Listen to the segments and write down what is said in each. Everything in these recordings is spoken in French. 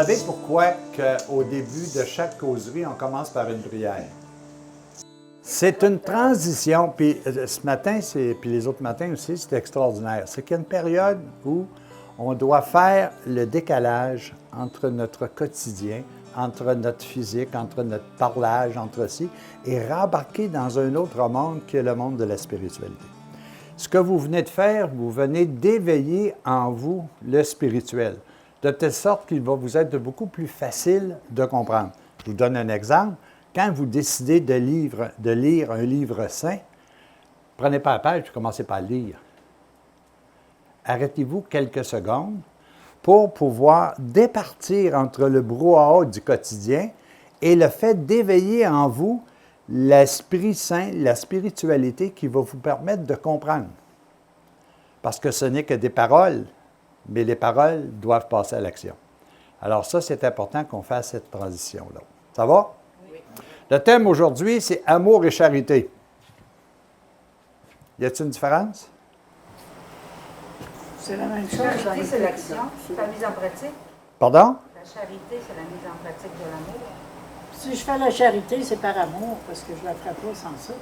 savez pourquoi qu'au début de chaque causerie, on commence par une prière? C'est une transition, puis ce matin, puis les autres matins aussi, c'est extraordinaire. C'est qu'il y a une période où on doit faire le décalage entre notre quotidien, entre notre physique, entre notre parlage, entre ci, et rembarquer dans un autre monde qui est le monde de la spiritualité. Ce que vous venez de faire, vous venez d'éveiller en vous le spirituel, de telle sorte qu'il va vous être beaucoup plus facile de comprendre. Je vous donne un exemple. Quand vous décidez de lire un livre saint, prenez pas la page et commencez par le lire. Arrêtez-vous quelques secondes pour pouvoir départir entre le brouhaha du quotidien et le fait d'éveiller en vous l'Esprit Saint, la spiritualité qui va vous permettre de comprendre. Parce que ce n'est que des paroles, mais les paroles doivent passer à l'action. Alors ça, c'est important qu'on fasse cette transition-là. Ça va? Oui. Le thème aujourd'hui, c'est « Amour et charité ». Y a-t-il une différence? C'est la même chose. La charité, c'est l'action, c'est la mise en pratique. Pardon? La charité, c'est la mise en pratique de l'amour. Si je fais la charité, c'est par amour, parce que je ne la ferai pas sans ça.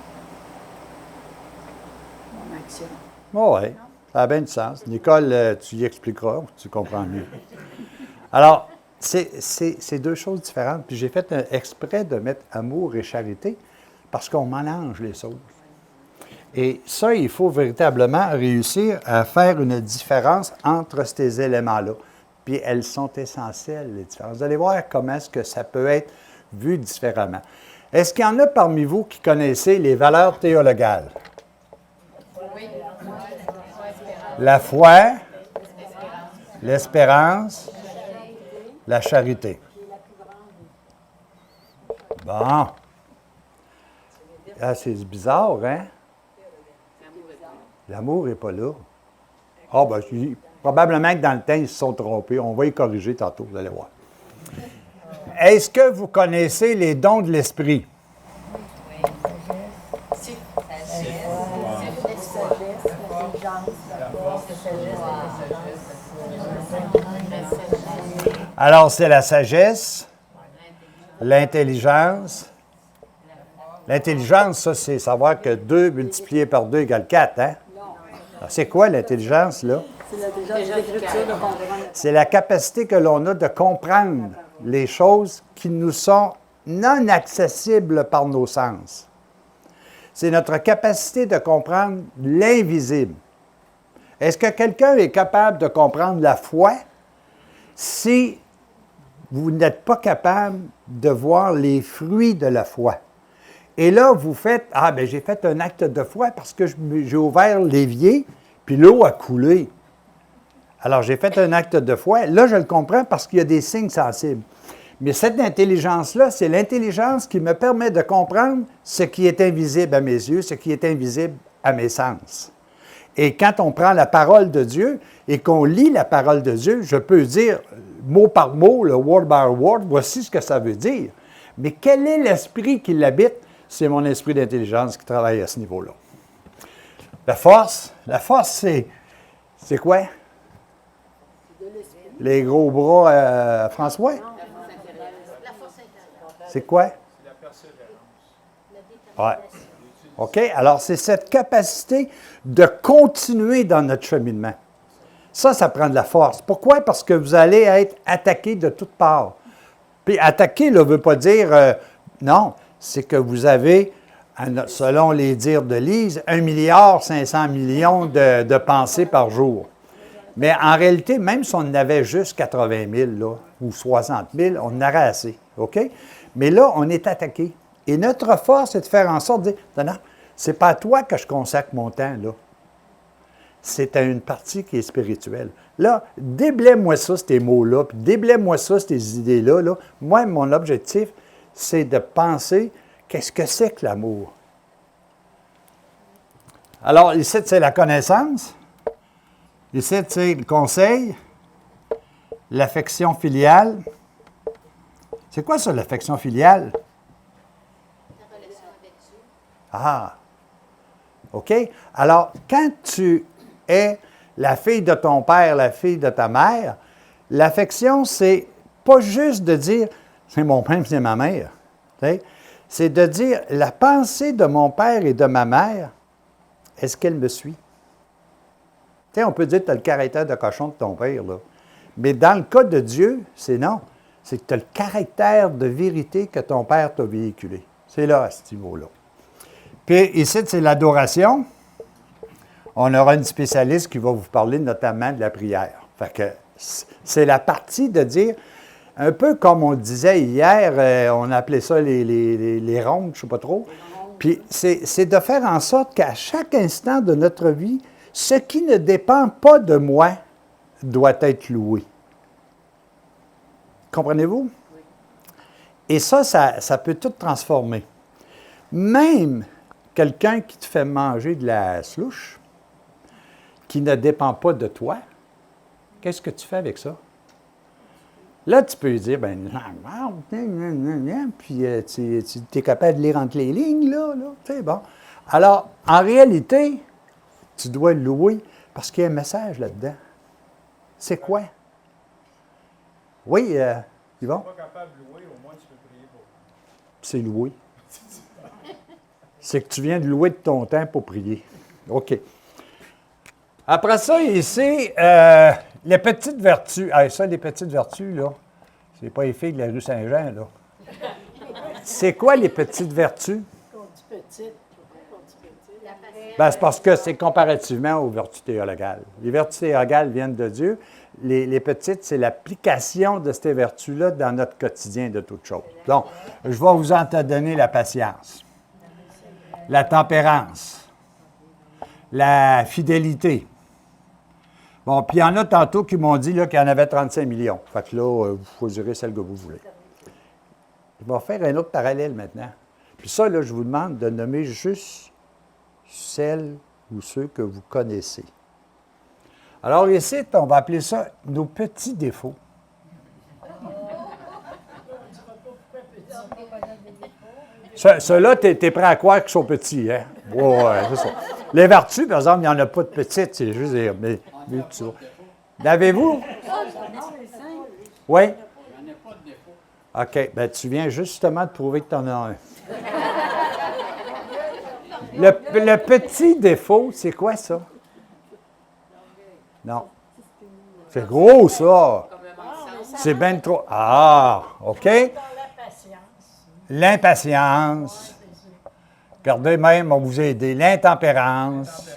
Mon action. Oui, ça a bien du sens. Nicole, tu y expliqueras, tu comprends mieux. Alors, c'est deux choses différentes. Puis j'ai fait exprès de mettre amour et charité parce qu'on mélange les choses. Et ça, il faut véritablement réussir à faire une différence entre ces éléments-là. Puis elles sont essentielles, les différences. Vous allez voir comment est-ce que ça peut être vu différemment. Est-ce qu'il y en a parmi vous qui connaissez les valeurs théologales? Oui. La foi, l'espérance, la charité. Bon. Ah, c'est bizarre, hein? L'amour n'est pas là. Ah, bien, probablement que dans le temps, ils se sont trompés. On va y corriger tantôt, vous allez voir. Est-ce que vous connaissez les dons de l'esprit? Alors, c'est la sagesse, l'intelligence. L'intelligence, ça, c'est savoir que 2 multiplié par 2 égale 4, hein? C'est quoi l'intelligence, là? C'est la capacité que l'on a de comprendre les choses qui nous sont non accessibles par nos sens. C'est notre capacité de comprendre l'invisible. Est-ce que quelqu'un est capable de comprendre la foi si vous n'êtes pas capable de voir les fruits de la foi? Et là, vous faites, « Ah, bien, j'ai fait un acte de foi parce que j'ai ouvert l'évier, puis l'eau a coulé. » Alors, j'ai fait un acte de foi. Là, je le comprends parce qu'il y a des signes sensibles. Mais cette intelligence-là, c'est l'intelligence qui me permet de comprendre ce qui est invisible à mes yeux, ce qui est invisible à mes sens. Et quand on prend la parole de Dieu et qu'on lit la parole de Dieu, je peux dire mot par mot, le word by word, voici ce que ça veut dire. Mais quel est l'esprit qui l'habite? C'est mon esprit d'intelligence qui travaille à ce niveau-là. La force, c'est quoi? Les gros bras François? C'est quoi? C'est la persévérance. Oui. OK? Alors, c'est cette capacité de continuer dans notre cheminement. Ça prend de la force. Pourquoi? Parce que vous allez être attaqué de toutes parts. Puis attaquer ne veut pas dire non, c'est que vous avez, selon les dires de Lise, 1,5 milliard de pensées par jour. Mais en réalité, même si on en avait juste 80 000 là, ou 60 000, on en aurait assez. OK? Mais là, on est attaqué. Et notre force, c'est de faire en sorte de dire, non, c'est pas à toi que je consacre mon temps, là. C'est à une partie qui est spirituelle. Là, déblaie-moi ça, ces mots-là, puis déblaie-moi ça, ces idées-là. Là. Moi, mon objectif, c'est de penser, qu'est-ce que c'est que l'amour? Alors, ici, c'est la connaissance. Ici, c'est le conseil, l'affection filiale. C'est quoi ça, l'affection filiale? La relation avec Dieu. Ah! OK? Alors, quand tu es la fille de ton père, la fille de ta mère, l'affection, c'est pas juste de dire « c'est mon père, c'est ma mère ». C'est de dire « la pensée de mon père et de ma mère, est-ce qu'elle me suit? » Tu sais, on peut dire que tu as le caractère de cochon de ton père, là. Mais dans le cas de Dieu, c'est non. C'est que tu as le caractère de vérité que ton père t'a véhiculé. C'est là, à ce niveau-là. Puis ici, c'est l'adoration. On aura une spécialiste qui va vous parler notamment de la prière. Fait que c'est la partie de dire, un peu comme on disait hier, on appelait ça les rondes, je ne sais pas trop. Puis c'est de faire en sorte qu'à chaque instant de notre vie, ce qui ne dépend pas de moi doit être loué. Comprenez-vous? Et ça peut tout transformer. Même quelqu'un qui te fait manger de la slouche, qui ne dépend pas de toi, qu'est-ce que tu fais avec ça? Là, tu peux lui dire, puis tu es capable de lire entre les lignes, là, tu sais, bon. Alors, en réalité, tu dois louer parce qu'il y a un message là-dedans. C'est quoi? Oui, Yvon? Si tu n'es pas capable de louer, au moins tu peux prier pour. C'est louer. C'est que tu viens de louer de ton temps pour prier. OK. Après ça, ici, les petites vertus. Ah, ça, les petites vertus, là, c'est pas les filles de la rue Saint-Jean, là. C'est quoi les petites vertus? Quand tu petite, Ben, c'est parce que c'est comparativement aux vertus théologales. Les vertus théologales viennent de Dieu. Les petites, c'est l'application de ces vertus-là dans notre quotidien de toutes choses. Donc, je vais vous en donner la patience, la tempérance, la fidélité. Bon, puis il y en a tantôt qui m'ont dit là, qu'il y en avait 35 millions. Fait que là, vous choisirez celle que vous voulez. Je vais faire un autre parallèle maintenant. Puis ça, là, je vous demande de nommer juste celles ou ceux que vous connaissez. Alors ici, on va appeler ça nos petits défauts. Ceux-là, tu es prêt à croire qu'ils sont petits, hein? Ouais, c'est ça. Les vertus, par exemple, il n'y en a pas de petites, c'est juste des... Mais tu vois. L'avez-vous? Oui? Il n'y en a pas de défaut. OK, bien, tu viens justement de prouver que tu en as un. Le petit défaut, c'est quoi ça? Non. C'est gros, ça. C'est bien trop. Ah, OK. L'impatience. Regardez même, on vous a aidé. L'intempérance.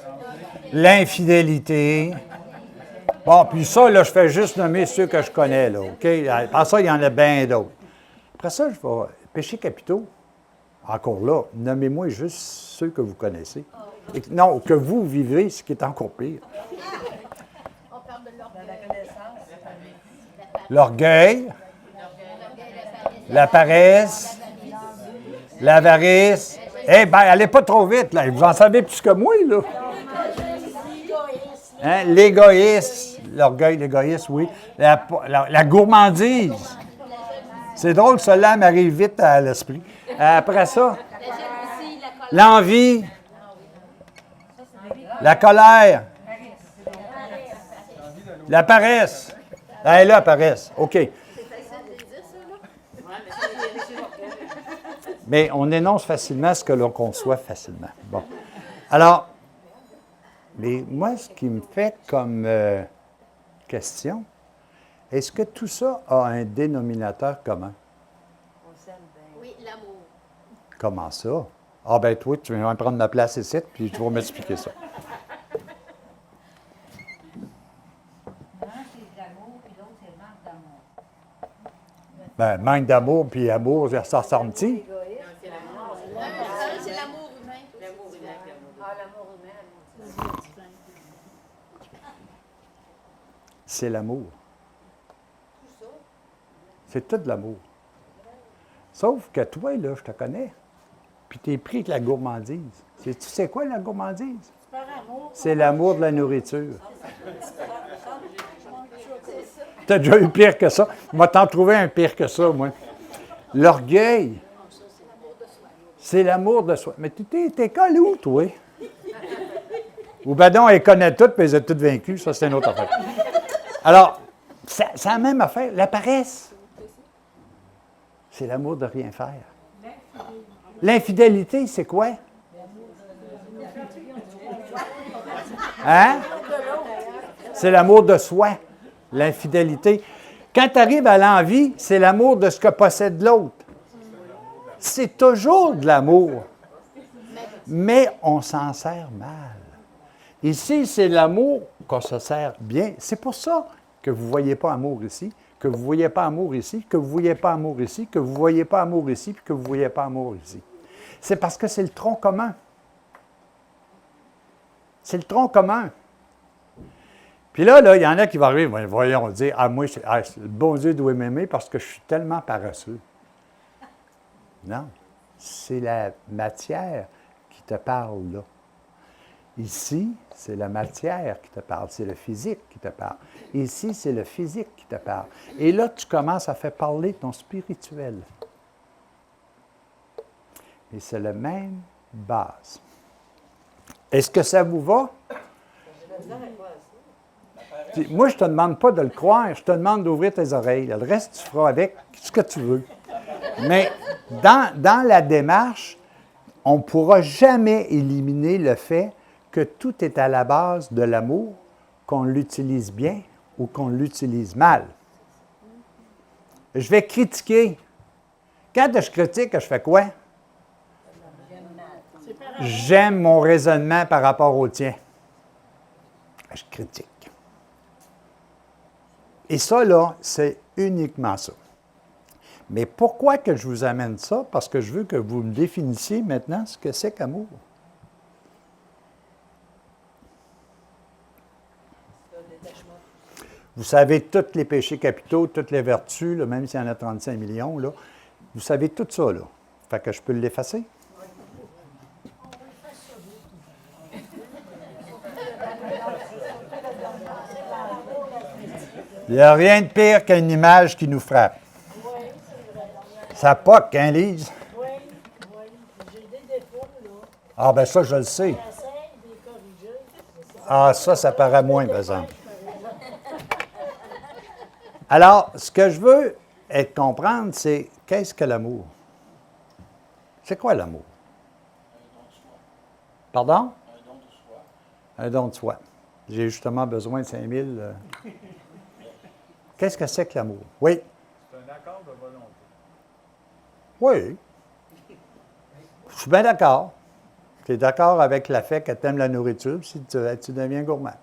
L'infidélité. Bon, puis ça, là, je fais juste nommer ceux que je connais, là, OK? Après ça, il y en a bien d'autres. Après ça, je vais... Péchés capitaux. Encore là, nommez-moi juste ceux que vous connaissez. Et, non, que vous vivez, ce qui est encore pire. On parle de L'orgueil, la paresse, l'avarice. Eh bien, allez pas trop vite, là. Vous en savez plus que moi, là. Hein? L'égoïsme, l'orgueil, l'égoïsme, oui. La gourmandise. C'est drôle, cela m'arrive vite à l'esprit. Après ça, l'envie, la colère, la paresse. Ah, là, paresse. OK. Mais on énonce facilement ce que l'on conçoit facilement. Bon. Alors, mais moi, ce qui me fait comme question, est-ce que tout ça a un dénominateur commun? Oui, l'amour. Comment ça? Ah ben toi, tu viens prendre ma place ici, puis tu vas m'expliquer ça. Ben, manque d'amour, puis amour, ça ressemble-t-il? C'est l'amour humain. L'amour humain. Ah, l'amour humain. C'est l'amour. C'est tout de l'amour. Sauf que toi, là, je te connais, puis tu es pris avec la gourmandise. Tu sais quoi, la gourmandise? C'est l'amour de la nourriture. Tu as déjà eu pire que ça. Je vais t'en trouver un pire que ça, moi. L'orgueil, c'est l'amour de soi. Mais t'es collé où, toi? Ou ben non, elle connaît toutes, puis elle est toutes vaincues. Ça, c'est une autre affaire. Alors, c'est la même affaire. La paresse. C'est l'amour de rien faire. L'infidélité, c'est quoi? Hein? C'est l'amour de soi, l'infidélité. Quand tu arrives à l'envie, c'est l'amour de ce que possède l'autre. C'est toujours de l'amour. Mais on s'en sert mal. Ici, c'est l'amour qu'on se sert bien. C'est pour ça que vous ne voyez pas amour ici, que vous ne voyez pas amour ici, que vous ne voyez pas amour ici, que vous ne voyez pas amour ici, puis que vous ne voyez pas amour ici. C'est parce que c'est le tronc commun. C'est le tronc commun. Puis là, il y en a qui vont arriver, voyons, dire, moi, le bon Dieu doit m'aimer parce que je suis tellement paresseux. Non, c'est la matière qui te parle, là. Ici, c'est la matière qui te parle, c'est le physique qui te parle. Ici, c'est le physique qui te parle. Et là, tu commences à faire parler ton spirituel. Et c'est la même base. Est-ce que ça vous va? Moi, je ne te demande pas de le croire, je te demande d'ouvrir tes oreilles. Le reste, tu feras avec ce que tu veux. Mais dans la démarche, on ne pourra jamais éliminer le fait que tout est à la base de l'amour, qu'on l'utilise bien ou qu'on l'utilise mal. Je vais critiquer. Quand je critique, je fais quoi? J'aime mon raisonnement par rapport au tien. Je critique. Et ça, là, c'est uniquement ça. Mais pourquoi que je vous amène ça? Parce que je veux que vous me définissiez maintenant ce que c'est qu'amour. Vous savez tous les péchés capitaux, toutes les vertus, là, même s'il y en a 35 millions, là, vous savez tout ça, là. Fait que je peux l'effacer. Il n'y a rien de pire qu'une image qui nous frappe. Ça poque, hein, Lise? Oui, j'ai des défauts, là. Ah, ben ça, je le sais. J'essaie de les corriger. Ah, ça paraît moins, par exemple. Alors, ce que je veux comprendre, c'est qu'est-ce que l'amour? C'est quoi l'amour? Pardon? Un don de soi. Un don de soi. J'ai justement besoin de 5 000. Qu'est-ce que c'est que l'amour? Oui. C'est un accord de volonté. Oui. Je suis bien d'accord. Tu es d'accord avec le fait que tu aimes la nourriture, si tu deviens gourmand.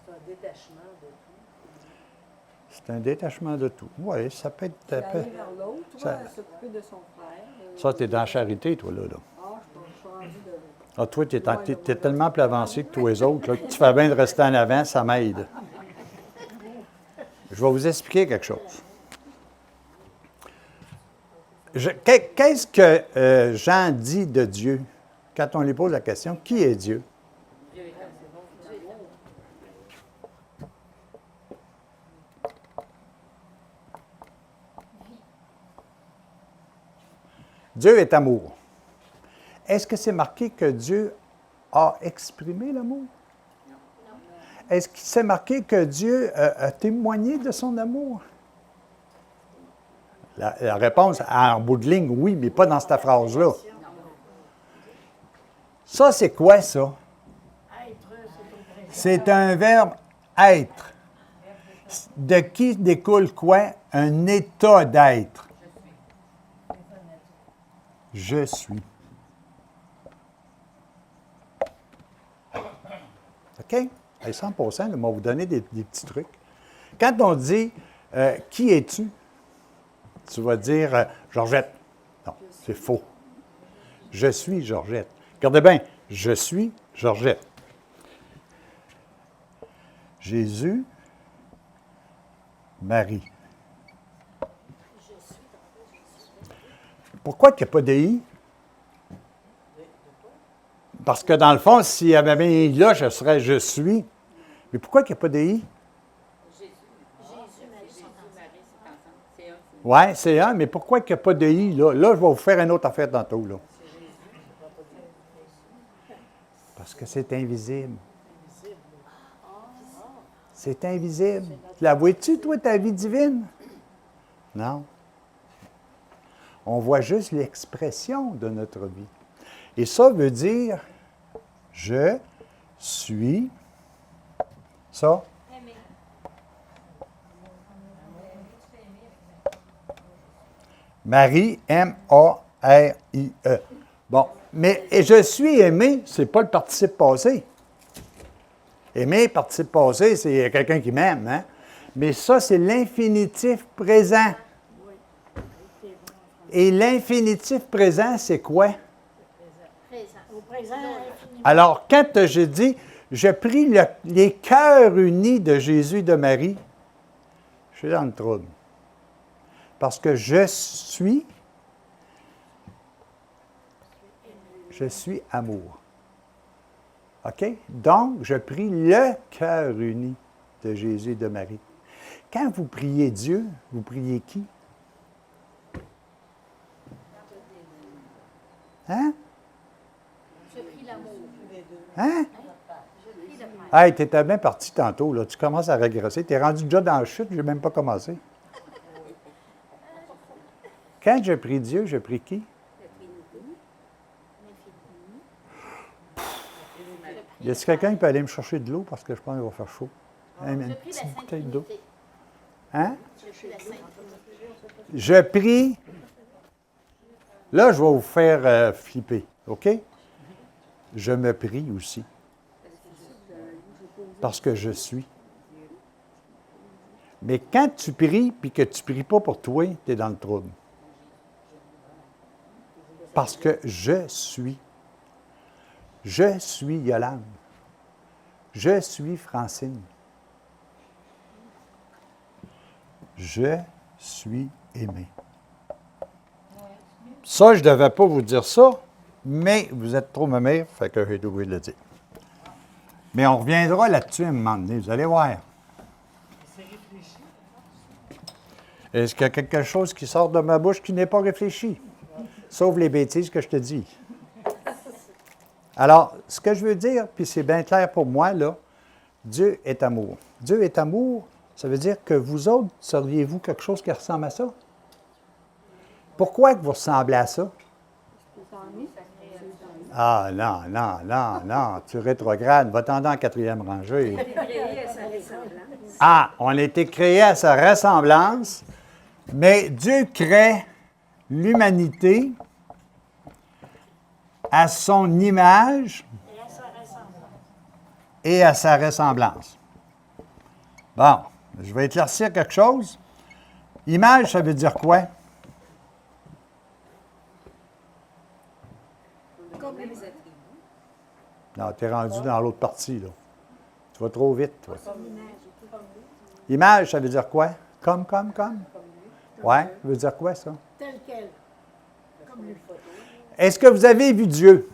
C'est un détachement de tout. C'est un détachement de tout. Oui, ça peut être... Aller vers l'autre, s'occuper de son frère. Ça, tu es dans la charité, toi, là. Ah, je suis rendu de... Ah, toi, tu es tellement plus avancé que tous les autres, là, que tu fais bien de rester en avant, ça m'aide. Je vais vous expliquer quelque chose. Qu'est-ce que Jean dit de Dieu quand on lui pose la question, qui est Dieu? Dieu est amour. Est-ce que c'est marqué que Dieu a exprimé l'amour? Est-ce que c'est marqué que Dieu a témoigné de son amour? La réponse, en bout de ligne, oui, mais pas dans cette phrase-là. Ça, c'est quoi, ça? C'est un verbe être. De qui découle quoi? Un état d'être. Je suis. OK? À 100%, je vais vous donner des petits trucs. Quand on dit qui es-tu? Tu vas dire Georgette. Non, c'est faux. Je suis Georgette. Regardez bien, je suis Georgette. Jésus, Marie. Pourquoi il n'y a pas de I? Parce que dans le fond, s'il y avait mis là, je serais je suis. Mais pourquoi il n'y a pas de I? Oui, c'est un, mais pourquoi il n'y a pas de I là? Là, je vais vous faire une autre affaire tantôt, là. Parce que c'est invisible. C'est invisible. La vois-tu, toi, ta vie divine? Non. On voit juste l'expression de notre vie. Et ça veut dire, je suis, ça, Marie, M-A-R-I-E. Bon, mais et je suis aimé, ce n'est pas le participe passé. Aimer, participe passé, c'est quelqu'un qui m'aime, hein? Mais ça, c'est l'infinitif présent. Et l'infinitif présent, c'est quoi? Présent. Au présent, infiniment. Alors, quand je dis, je prie les cœurs unis de Jésus et de Marie, je suis dans le trouble. Parce que je suis amour. OK? Donc, je prie le cœur uni de Jésus et de Marie. Quand vous priez Dieu, vous priez qui? Hein? Je prie l'amour. Hein? Je prie le Père. Hey, tu étais bien parti tantôt, là. Tu commences à régresser. Tu es rendu déjà dans la chute, je n'ai même pas commencé. Quand je prie Dieu, je prie qui? Y a-t-il quelqu'un qui peut aller me chercher de l'eau parce que je pense qu'il va faire chaud? Une Je prie la petite Sainte bouteille d'eau. Trinité. Hein? Je prie la Sainte Trinité. Je prie. Là, je vais vous faire flipper, OK? Je me prie aussi. Parce que je suis. Mais quand tu pries puis que tu ne pries pas pour toi, tu es dans le trouble. Parce que je suis. Je suis Yolande. Je suis Francine. Je suis aimé. Ça, je ne devais pas vous dire ça, mais vous êtes trop mémère, fait que j'ai oublié de le dire. Mais on reviendra là-dessus à un moment donné, vous allez voir. Est-ce qu'il y a quelque chose qui sort de ma bouche qui n'est pas réfléchi? Sauf les bêtises que je te dis. Alors, ce que je veux dire, puis c'est bien clair pour moi, là, Dieu est amour. Dieu est amour, ça veut dire que vous autres, seriez-vous quelque chose qui ressemble à ça? Pourquoi que vous ressemblez à ça? Ah, non, non, non, non, tu rétrogrades, va-t'en dans la 4e rangée. Ah, on a été créé à sa ressemblance, mais Dieu crée l'humanité à son image et à sa ressemblance. Bon, je vais éclaircir quelque chose. Image, ça veut dire quoi? Comme les attributs. Non, tu es rendu dans l'autre partie, là. Tu vas trop vite, toi. Image, ça veut dire quoi? Comme? Ouais, ça veut dire quoi, ça? Tel quel. Comme lui. Est-ce que vous avez vu Dieu?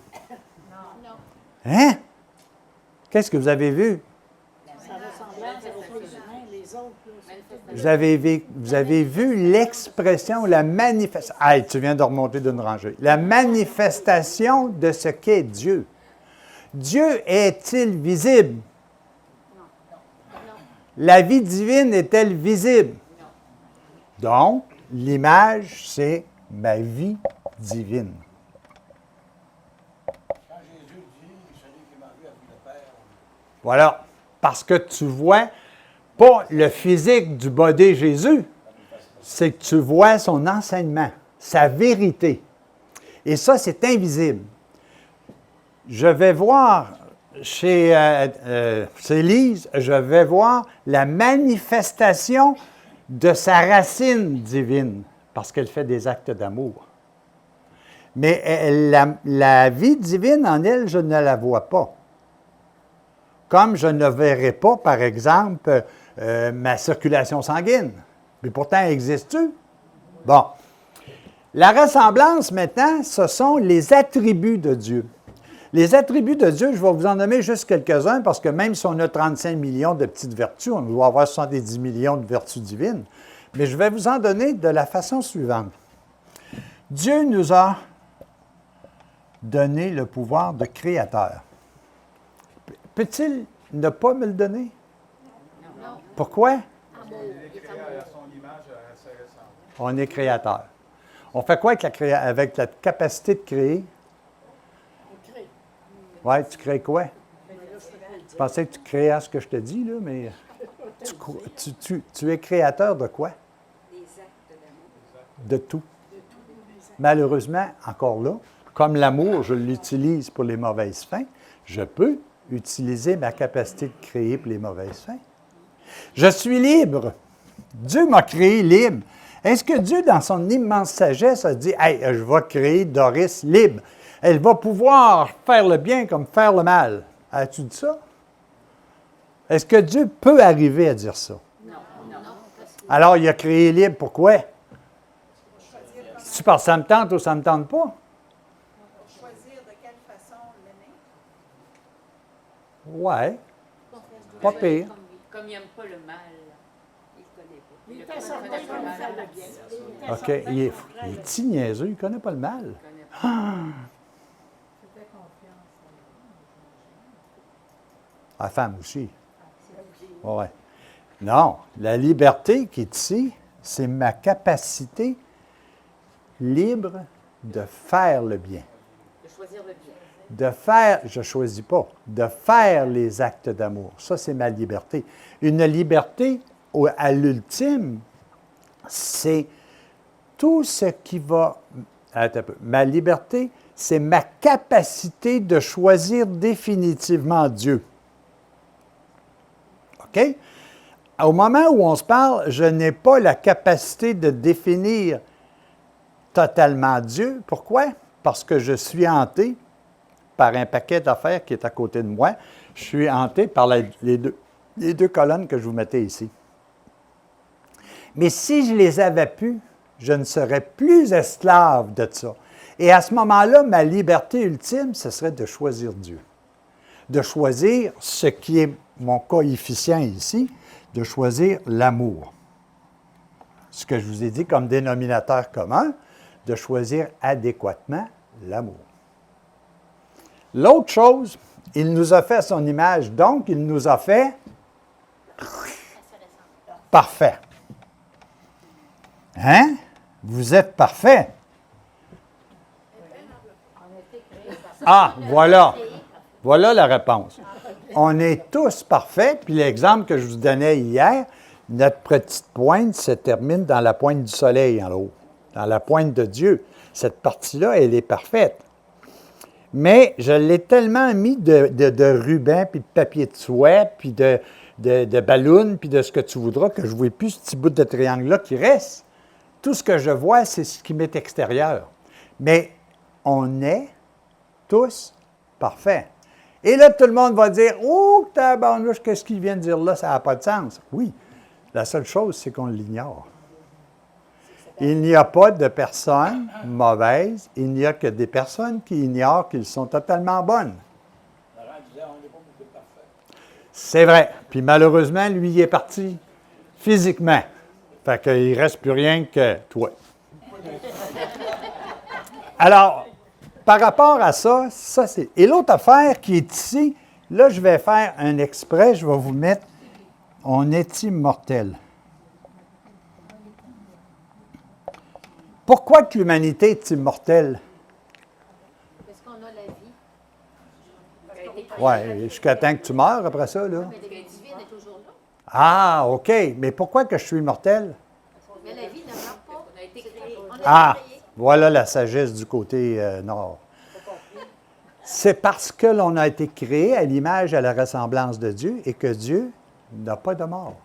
Non. Hein? Qu'est-ce que vous avez vu? Sa ressemblance avec les humains, les autres. Là, Vous avez vu l'expression, la manifestation. Hey, tu viens de remonter d'une rangée. La manifestation de ce qu'est Dieu. Dieu est-il visible? La vie divine est-elle visible? Donc, l'image, c'est ma vie divine. Voilà. Parce que tu vois pas le physique du body Jésus, c'est que tu vois son enseignement, sa vérité. Et ça, c'est invisible. Je vais voir chez Lise, je vais voir la manifestation de sa racine divine, parce qu'elle fait des actes d'amour. Mais la vie divine en elle, je ne la vois pas. Comme je ne verrai pas, par exemple, ma circulation sanguine. Mais pourtant, existe-tu? Bon. La ressemblance, maintenant, ce sont les attributs de Dieu. Les attributs de Dieu, je vais vous en nommer juste quelques-uns, parce que même si on a 35 millions de petites vertus, on doit avoir 70 millions de vertus divines. Mais je vais vous en donner de la façon suivante. Dieu nous a donné le pouvoir de créateur. Peut-il ne pas me le donner? Non. Pourquoi? Amour. Il est Créé amour. à son image, à sa ressemblance. On est créateur. On fait quoi avec la capacité de créer? On crée. Oui, tu crées quoi? Tu pensais que tu créais ce que je te dis, là, mais tu es créateur de quoi? Des actes d'amour. De tout. Malheureusement, encore là, comme l'amour, je l'utilise pour les mauvaises fins, je peux utiliser ma capacité de créer pour les mauvaises fins. Je suis libre. Dieu m'a créé libre. Est-ce que Dieu, dans son immense sagesse, a dit « Hey, je vais créer Doris libre. Elle va pouvoir faire le bien comme faire le mal. » As-tu dit ça? Est-ce que Dieu peut arriver à dire ça? Non. Alors, il a créé libre. Pourquoi? Si parce que ça me tente ou ça ne me tente pas? Choisir de quelle façon l'aimer. Oui, pas pire. Comme il n'aime pas le mal, il ne connaît pas. Il était certain qu'on nous fait le bien. Il était OK. certain Il est qu'on ferait il le est petit niaiseux, il ne connaît pas le mal. Il ne connaît pas. C'était confiance. La femme aussi. Oui. Non, la liberté qui est ici, c'est ma capacité libre de faire le bien. De choisir le bien. De faire, je ne choisis pas, de faire les actes d'amour. Ça, c'est ma liberté. Une liberté, à l'ultime, c'est tout ce qui va... Attends un peu. Ma liberté, c'est ma capacité de choisir définitivement Dieu. OK? Au moment où on se parle, je n'ai pas la capacité de définir totalement Dieu. Pourquoi? Parce que je suis hanté par un paquet d'affaires qui est à côté de moi. Je suis hanté par les deux colonnes que je vous mettais ici. Mais si je les avais pu, je ne serais plus esclave de ça. Et à ce moment-là, ma liberté ultime, ce serait de choisir Dieu. De choisir ce qui est mon coefficient ici, de choisir l'amour. Ce que je vous ai dit comme dénominateur commun, de choisir adéquatement l'amour. L'autre chose, il nous a fait à son image, donc il nous a fait parfait. Hein? Vous êtes parfait. Ah, voilà. Voilà la réponse. On est tous parfaits, puis l'exemple que je vous donnais hier, notre petite pointe se termine dans la pointe du soleil en haut, dans la pointe de Dieu. Cette partie-là, elle est parfaite. Mais je l'ai tellement mis de rubans, puis de papier de soie, puis de ballons, puis de ce que tu voudras, que je ne vois plus ce petit bout de triangle-là qui reste. Tout ce que je vois, c'est ce qui m'est extérieur. Mais on est tous parfaits. Et là, tout le monde va dire « Oh, tabarnouche, qu'est-ce qu'il vient de dire là? Ça n'a pas de sens. » Oui, la seule chose, c'est qu'on l'ignore. Il n'y a pas de personnes mauvaises, il n'y a que des personnes qui ignorent qu'ils sont totalement bonnes. C'est vrai. Puis malheureusement, lui, il est parti physiquement. Fait qu'il ne reste plus rien que toi. Alors, par rapport à ça, ça c'est... Et l'autre affaire qui est ici, là, je vais faire un exprès, je vais vous mettre « On est immortel ». Pourquoi que l'humanité est immortelle? Parce qu'on a la vie. Oui, jusqu'à temps que tu meurs après ça, là. Mais la vie divine est toujours là. Ah, OK. Mais pourquoi que je suis immortel? Mais la vie ne meurt pas. On a été créé. On a été Ah, créé. voilà la sagesse du côté nord. C'est parce que l'on a été créé à l'image et à la ressemblance de Dieu et que Dieu n'a pas de mort.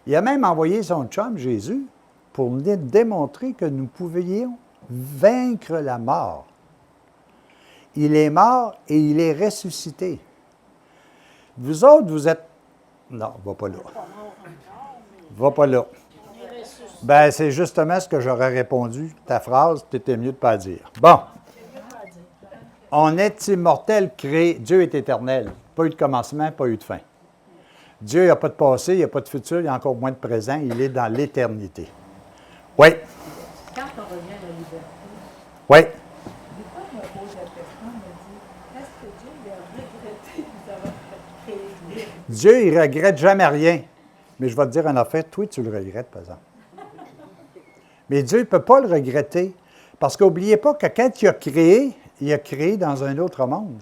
Il a même envoyé son chum, Jésus, pour nous démontrer que nous pouvions vaincre la mort. Il est mort et il est ressuscité. Vous autres, vous êtes... Non, va pas là. Va pas là. Ben, c'est justement ce que j'aurais répondu. Ta phrase, c'était mieux de ne pas dire. Bon. On est immortel, créé. Dieu est éternel. Pas eu de commencement, pas eu de fin. Dieu, il n'y a pas de passé, il n'y a pas de futur, il y a encore moins de présent. Il est dans l'éternité. Oui. Quand on revient à la liberté, Oui. des fois, je me pose la question, je me dis, est-ce que Dieu va regretter de nous avoir créé libre? Dieu, il ne regrette jamais rien. Mais je vais te dire en affaire, toi, tu le regrettes, par exemple. Mais Dieu ne peut pas le regretter Parce qu'oubliez pas que quand il a créé dans un autre monde.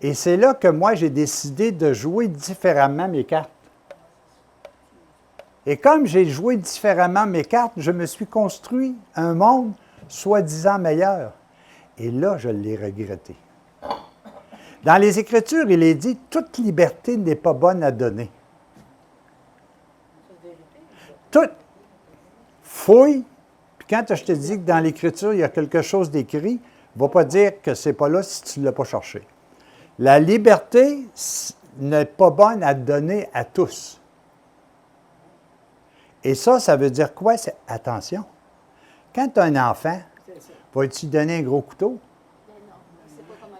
Et c'est là que moi, j'ai décidé de jouer différemment mes cartes. Et comme j'ai joué différemment mes cartes, je me suis construit un monde soi-disant meilleur. Et là, je l'ai regretté. Dans les Écritures, il est dit « Toute liberté n'est pas bonne à donner ». Toute fouille, puis quand je te dis que dans l'Écriture, il y a quelque chose d'écrit, ne va pas dire que ce n'est pas là si tu ne l'as pas cherché. La liberté n'est pas bonne à donner à tous. Et ça veut dire quoi? C'est attention. Quand tu as un enfant, vas-tu lui donner un gros couteau?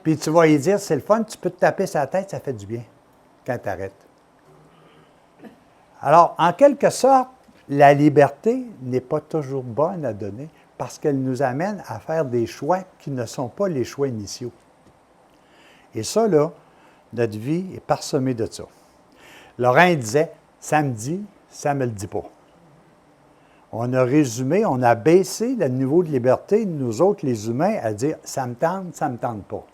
Puis tu vas lui dire, c'est le fun, tu peux te taper sa tête, ça fait du bien quand tu arrêtes. Alors, en quelque sorte, la liberté n'est pas toujours bonne à donner parce qu'elle nous amène à faire des choix qui ne sont pas les choix initiaux. Et ça, là, notre vie est parsemée de ça. Laurent disait, ça me dit, ça ne me le dit pas. On a résumé, on a baissé le niveau de liberté, nous autres, les humains, à dire, ça me tente pas.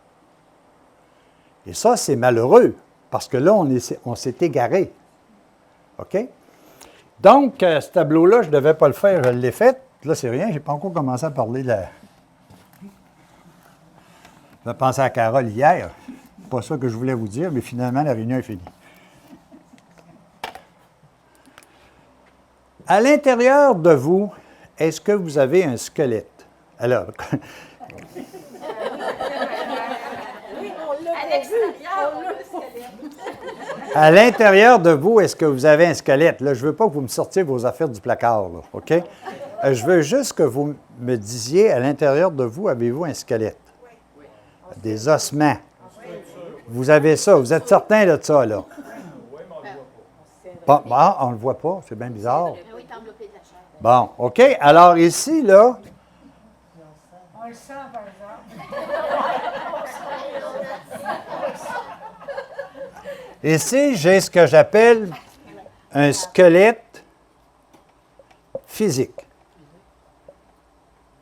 Et ça, c'est malheureux, parce que là, on s'est égaré. OK? Donc, ce tableau-là, je ne devais pas le faire, je l'ai fait. Là, c'est rien, je n'ai pas encore commencé à parler de la... Je pensais à Carole hier. Pas ça que je voulais vous dire, mais finalement, la réunion est finie. À l'intérieur de vous, est-ce que vous avez un squelette? Alors, à l'intérieur de vous, est-ce que vous avez un squelette? Là, je ne veux pas que vous me sortiez vos affaires du placard, là, OK? Je veux juste que vous me disiez, à l'intérieur de vous, avez-vous un squelette? Des ossements. Vous avez ça, vous êtes certain de ça, là? Bon, on ne le voit pas, c'est bien bizarre. Bon, OK. Alors ici, là... On le sent, par exemple. Ici, j'ai ce que j'appelle un squelette physique.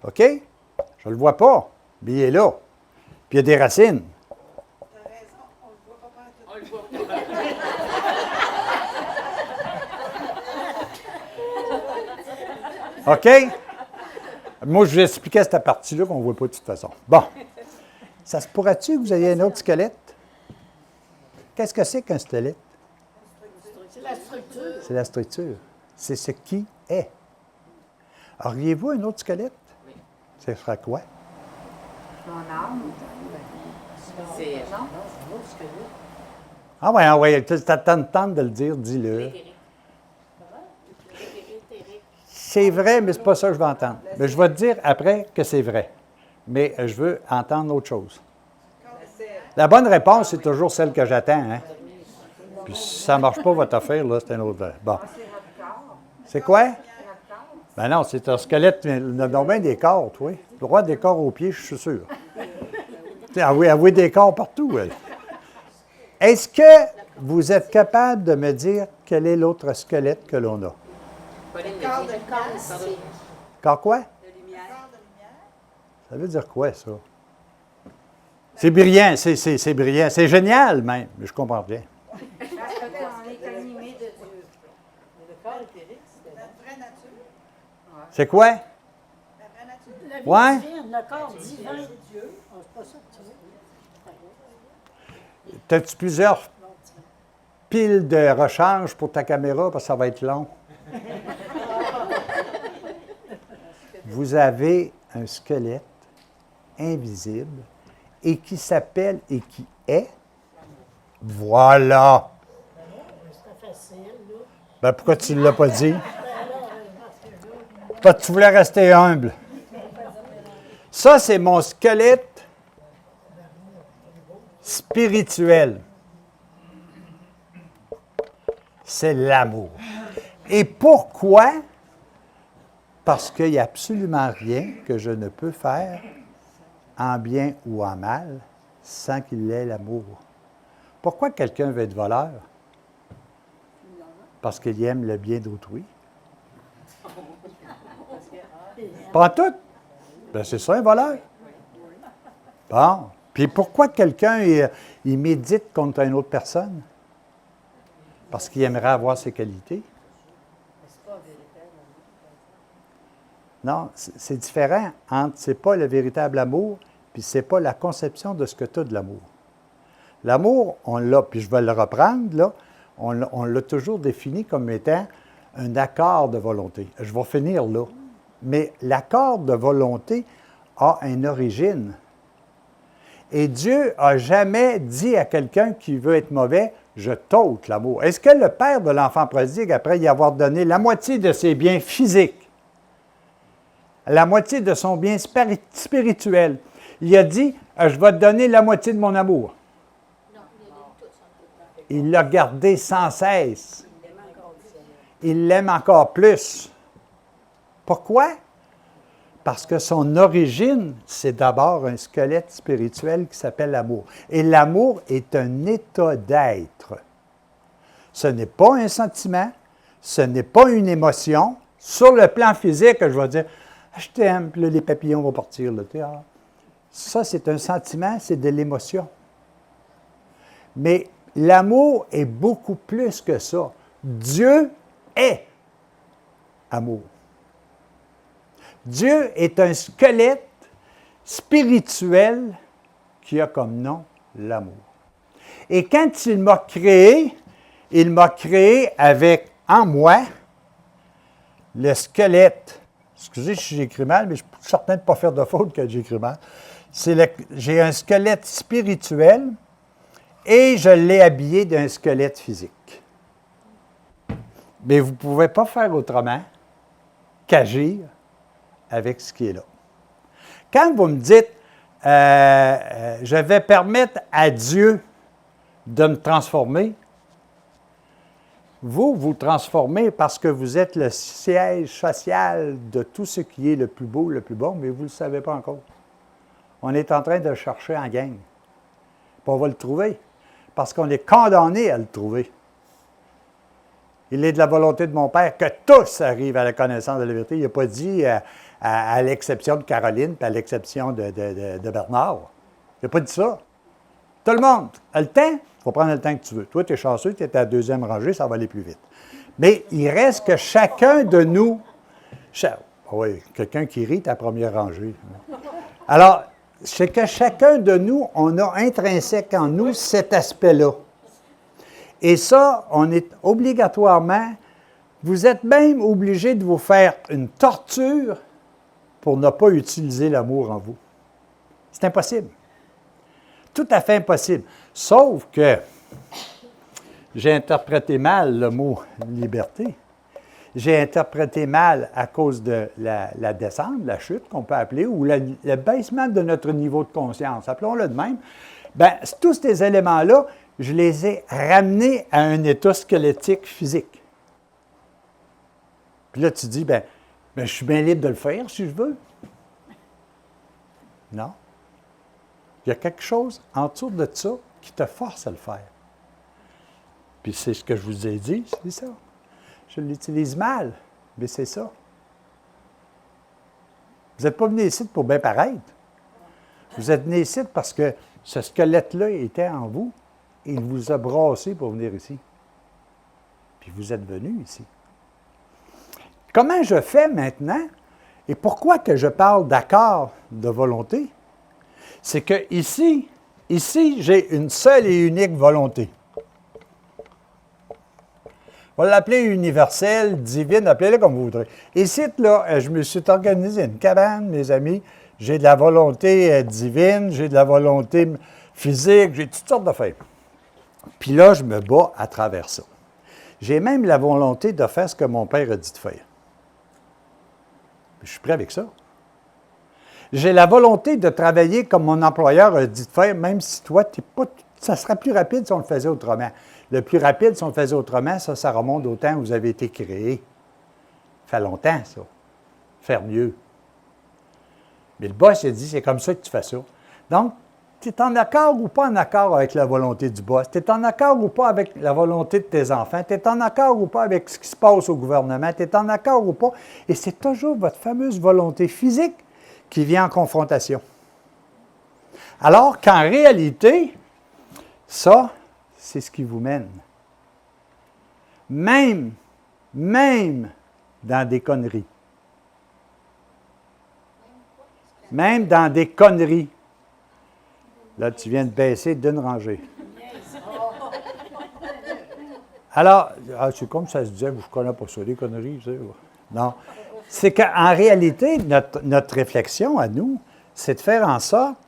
OK? Je ne le vois pas, mais il est là. Puis il y a des racines. Tu as raison, on le voit pas. OK? Moi, je vous expliquais cette partie-là qu'on ne voit pas de toute façon. Bon. Ça se pourrait-tu que vous ayez un autre squelette? Qu'est-ce que c'est qu'un squelette? C'est la structure. C'est la structure. C'est ce qui est. Auriez-vous un autre squelette? Oui. Ce sera quoi? Mon âme. C'est Ah ouais, tu tentes de le dire, dis-le. C'est vrai, mais ce n'est pas ça que je veux entendre. Mais je vais te dire après que c'est vrai. Mais je veux entendre autre chose. La bonne réponse, c'est toujours celle que j'attends. Hein? Puis si ça ne marche pas, votre affaire, là, c'est un autre. Bon. C'est quoi? Ben non, c'est un squelette. Il y a donc bien des corps, toi. Le roi des corps aux pieds, je suis sûr. Avouez des corps partout, elle. Est-ce que vous êtes capable de me dire quel est l'autre squelette que l'on a? Corps quoi? Ça veut dire quoi, ça? C'est brillant, c'est brillant. C'est génial, même, mais je comprends bien. Parce qu'on est animé de Dieu. Le corps éthérique, c'est Notre vraie nature. C'est quoi? La vraie nature. la vie Ouais. divine, le corps divin. Dieu. Oh, c'est pas ça que tu veux. As-tu plusieurs piles de rechange pour ta caméra parce que ça va être long? Vous avez un squelette invisible et qui s'appelle et qui est. Voilà. C'est facile, là. Ben, pourquoi tu ne l'as pas dit? Parce que tu voulais rester humble. Ça, c'est mon squelette spirituel. C'est l'amour. Et pourquoi? Parce qu'il n'y a absolument rien que je ne peux faire, en bien ou en mal, sans qu'il ait l'amour. Pourquoi quelqu'un veut être voleur? Parce qu'il aime le bien d'autrui. Pas tout. Bien, c'est ça, un voleur. Bon. Puis pourquoi quelqu'un, il médite contre une autre personne? Parce qu'il aimerait avoir ses qualités. Non, c'est différent entre c'est pas le véritable amour, puis c'est pas la conception de ce que tu as de l'amour. L'amour, on l'a, puis je vais le reprendre, là, on l'a toujours défini comme étant un accord de volonté. Je vais finir là. Mais l'accord de volonté a une origine. Et Dieu n'a jamais dit à quelqu'un qui veut être mauvais, « Je t'ôte l'amour ». Est-ce que le père de l'enfant prodigue, après y avoir donné la moitié de ses biens physiques, la moitié de son bien spirituel, il a dit, « Je vais te donner la moitié de mon amour ». Non, il a donné tout son Il l'a gardé sans cesse. Il l'aime encore plus. Pourquoi? Parce que son origine, c'est d'abord un squelette spirituel qui s'appelle l'amour. Et l'amour est un état d'être. Ce n'est pas un sentiment, ce n'est pas une émotion. Sur le plan physique, je vais dire, je t'aime, puis là, les papillons vont partir. Là, ça, c'est un sentiment, c'est de l'émotion. Mais l'amour est beaucoup plus que ça. Dieu est amour. Dieu est un squelette spirituel qui a comme nom l'amour. Et quand il m'a créé avec en moi le squelette. Excusez si j'écris mal, mais je suis certain de ne pas faire de faute quand j'écris mal. J'ai un squelette spirituel et je l'ai habillé d'un squelette physique. Mais vous ne pouvez pas faire autrement qu'agir avec ce qui est là. Quand vous me dites, je vais permettre à Dieu de me transformer, vous transformez parce que vous êtes le siège social de tout ce qui est le plus beau, le plus bon, mais vous ne le savez pas encore. On est en train de le chercher en gang. Puis on va le trouver, parce qu'on est condamné à le trouver. Il est de la volonté de mon Père que tous arrivent à la connaissance de la vérité. Il n'a pas dit, à l'exception de Caroline, puis à l'exception de Bernard. Il n'a pas dit ça. Tout le monde a le temps. Il faut prendre le temps que tu veux. Toi, tu es chanceux, tu es à la deuxième rangée, ça va aller plus vite. Mais il reste que chacun de nous... Oui, quelqu'un qui rit à la première rangée. Alors, c'est que chacun de nous, on a intrinsèque en nous cet aspect-là. Et ça, on est obligatoirement... Vous êtes même obligé de vous faire une torture pour ne pas utiliser l'amour en vous. C'est impossible. Tout à fait impossible. Sauf que j'ai interprété mal le mot liberté. J'ai interprété mal à cause de la descente, la chute qu'on peut appeler, ou le baissement de notre niveau de conscience. Appelons-le de même. Bien, tous ces éléments-là, je les ai ramenés à un état squelettique physique. Puis là, tu dis, bien, je suis bien libre de le faire si je veux. Non. Il y a quelque chose en dessous de ça qui te force à le faire. Puis c'est ce que je vous ai dit, c'est ça. Je l'utilise mal, mais c'est ça. Vous n'êtes pas venu ici pour bien paraître. Vous êtes venu ici parce que ce squelette-là était en vous et il vous a brassé pour venir ici. Puis vous êtes venu ici. Comment je fais maintenant et pourquoi que je parle d'accord de volonté? C'est que ici, j'ai une seule et unique volonté. On va l'appeler universelle, divine, appelez-le comme vous voudrez. Ici, là, je me suis organisé une cabane, mes amis. J'ai de la volonté divine, j'ai de la volonté physique, j'ai toutes sortes d'affaires. Puis là, je me bats à travers ça. J'ai même la volonté de faire ce que mon père a dit de faire. Je suis prêt avec ça. J'ai la volonté de travailler comme mon employeur a dit de faire, même si toi, t'es pas, ça serait plus rapide si on le faisait autrement. Le plus rapide, si on le faisait autrement, ça remonte au temps où vous avez été créé. Ça fait longtemps, ça. Faire mieux. Mais le boss, il a dit, c'est comme ça que tu fais ça. Donc, tu es en accord ou pas en accord avec la volonté du boss? Tu es en accord ou pas avec la volonté de tes enfants? Tu es en accord ou pas avec ce qui se passe au gouvernement? Tu es en accord ou pas? Et c'est toujours votre fameuse volonté physique qui vient en confrontation. Alors qu'en réalité, ça, c'est ce qui vous mène. Même dans des conneries. Même dans des conneries. Là, tu viens de baisser d'une rangée. Alors, c'est comme ça se disait, je ne connais pas ça, les conneries. Tu sais. Non. C'est qu'en réalité, notre réflexion à nous, c'est de faire en sorte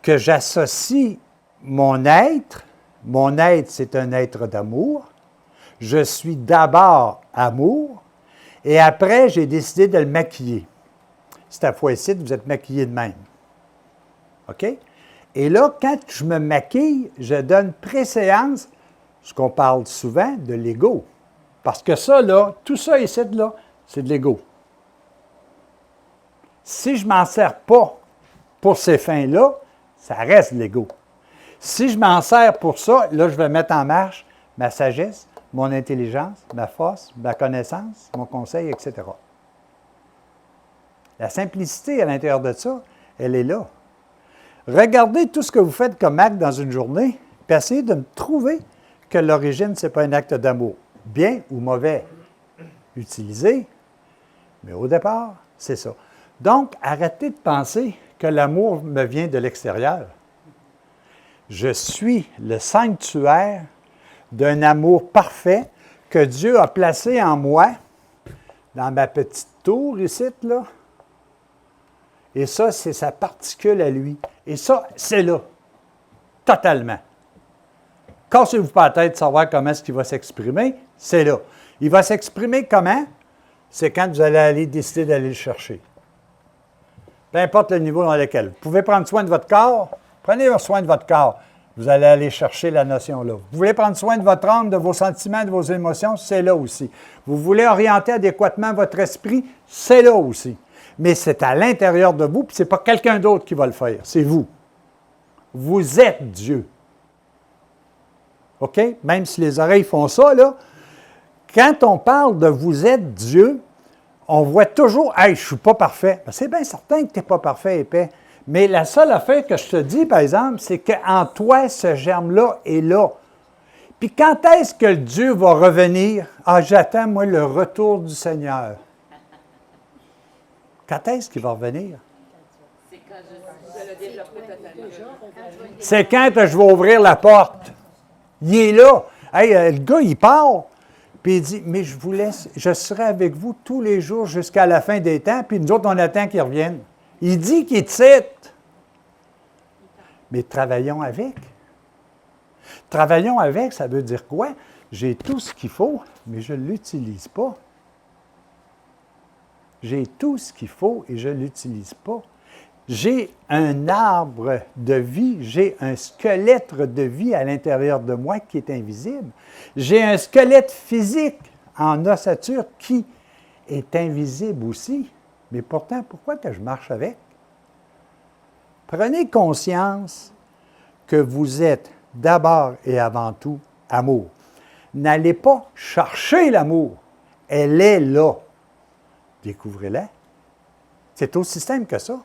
que j'associe mon être, c'est un être d'amour, je suis d'abord amour, et après, j'ai décidé de le maquiller. Cette fois-ci, vous êtes maquillé de même. OK? Et là, quand je me maquille, je donne préséance, ce qu'on parle souvent, de l'ego. Parce que ça, là, tout ça ici, là, c'est de l'ego. Si je ne m'en sers pas pour ces fins-là, ça reste de l'ego. Si je m'en sers pour ça, là, je vais mettre en marche ma sagesse, mon intelligence, ma force, ma connaissance, mon conseil, etc. La simplicité à l'intérieur de ça, elle est là. Regardez tout ce que vous faites comme acte dans une journée, puis essayez de me trouver que l'origine, ce n'est pas un acte d'amour. Bien ou mauvais, utilisé, mais au départ, c'est ça. Donc, arrêtez de penser que l'amour me vient de l'extérieur. Je suis le sanctuaire d'un amour parfait que Dieu a placé en moi, dans ma petite tour ici, là. Et ça, c'est sa particule à lui. Et ça, c'est là. Totalement. Cassez-vous pas la tête de savoir comment est-ce qu'il va s'exprimer, c'est là. Il va s'exprimer comment? C'est quand vous allez aller décider d'aller le chercher. Peu importe le niveau dans lequel. Vous pouvez prendre soin de votre corps, prenez soin de votre corps. Vous allez aller chercher la notion là. Vous voulez prendre soin de votre âme, de vos sentiments, de vos émotions, c'est là aussi. Vous voulez orienter adéquatement votre esprit, c'est là aussi. Mais c'est à l'intérieur de vous, puis ce n'est pas quelqu'un d'autre qui va le faire, c'est vous. Vous êtes Dieu. OK? Même si les oreilles font ça, là, quand on parle de vous êtes Dieu, on voit toujours « Hey, je ne suis pas parfait. » C'est bien certain que tu n'es pas parfait, épais. Mais la seule affaire que je te dis, par exemple, c'est qu'en toi, ce germe-là est là. Puis quand est-ce que Dieu va revenir? Ah, j'attends, moi, le retour du Seigneur. Quand est-ce qu'il va revenir? C'est quand je l'ai développé totalement. C'est quand je vais ouvrir la porte. Il est là. Hey, le gars, il part. Puis il dit, mais je vous laisse, je serai avec vous tous les jours jusqu'à la fin des temps, puis nous autres, on attend qu'il revienne. Il dit qu'il est ici. Mais travaillons avec. Travaillons avec, ça veut dire quoi? J'ai tout ce qu'il faut, mais je ne l'utilise pas. J'ai tout ce qu'il faut et je ne l'utilise pas. J'ai un arbre de vie, j'ai un squelette de vie à l'intérieur de moi qui est invisible. J'ai un squelette physique en ossature qui est invisible aussi. Mais pourtant, pourquoi que je marche avec? Prenez conscience que vous êtes d'abord et avant tout amour. N'allez pas chercher l'amour. Elle est là. Découvrez-la. C'est aussi simple que ça.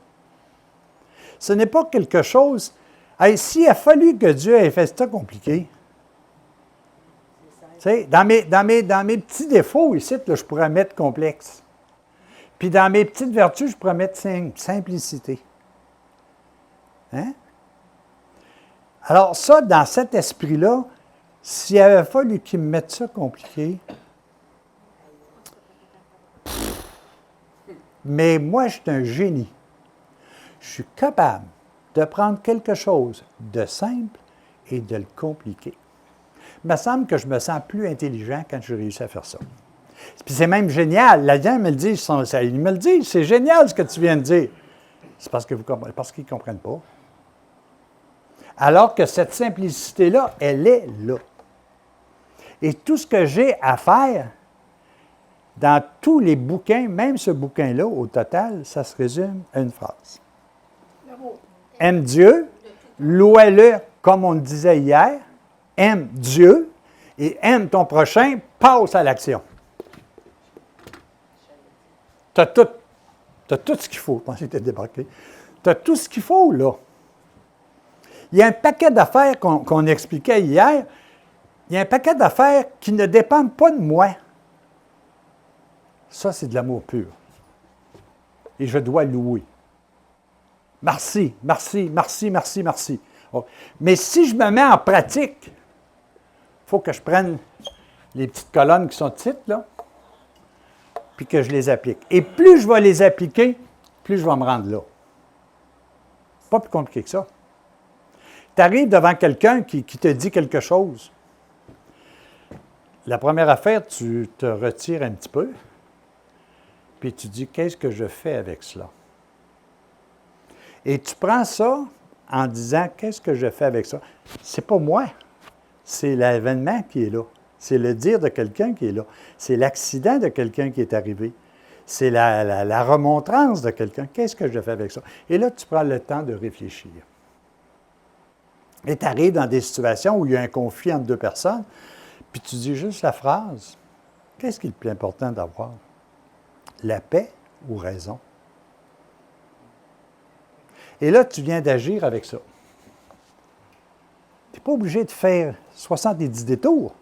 Ce n'est pas quelque chose... Hey, s'il a fallu que Dieu ait fait ça compliqué, tu sais, dans mes petits défauts ici, là, je pourrais mettre complexe. Puis dans mes petites vertus, je pourrais mettre simplicité. Hein? Alors ça, dans cet esprit-là, s'il avait fallu qu'il me mette ça compliqué, mais moi, je suis un génie. Je suis capable de prendre quelque chose de simple et de le compliquer. Il me semble que je me sens plus intelligent quand je réussis à faire ça. Puis c'est même génial. La dame me le dit, il me le dit, c'est génial ce que tu viens de dire. C'est parce qu'ils ne comprennent pas. Alors que cette simplicité-là, elle est là. Et tout ce que j'ai à faire, dans tous les bouquins, même ce bouquin-là, au total, ça se résume à une phrase. Aime Dieu, loue-le, comme on le disait hier, aime Dieu et aime ton prochain, passe à l'action. Tu as tout. Tu as tout ce qu'il faut. Je pensais que tu étais débarqué. Tu as tout ce qu'il faut, là. Il y a un paquet d'affaires qu'on expliquait hier. Il y a un paquet d'affaires qui ne dépendent pas de moi. Ça, c'est de l'amour pur. Et je dois louer. Merci, merci, merci, merci, merci. Oh. Mais si je me mets en pratique, il faut que je prenne les petites colonnes qui sont petites, là, puis que je les applique. Et plus je vais les appliquer, plus je vais me rendre là. Pas plus compliqué que ça. Tu arrives devant quelqu'un qui te dit quelque chose. La première affaire, tu te retires un petit peu, puis tu dis, qu'est-ce que je fais avec cela? Et tu prends ça en disant, qu'est-ce que je fais avec ça? C'est pas moi, c'est l'événement qui est là. C'est le dire de quelqu'un qui est là. C'est l'accident de quelqu'un qui est arrivé. C'est la remontrance de quelqu'un. Qu'est-ce que je fais avec ça? Et là, tu prends le temps de réfléchir. Et tu arrives dans des situations où il y a un conflit entre deux personnes, puis tu dis juste la phrase, qu'est-ce qui est le plus important d'avoir? La paix ou raison? Et là, tu viens d'agir avec ça. Tu n'es pas obligé de faire 70 détours.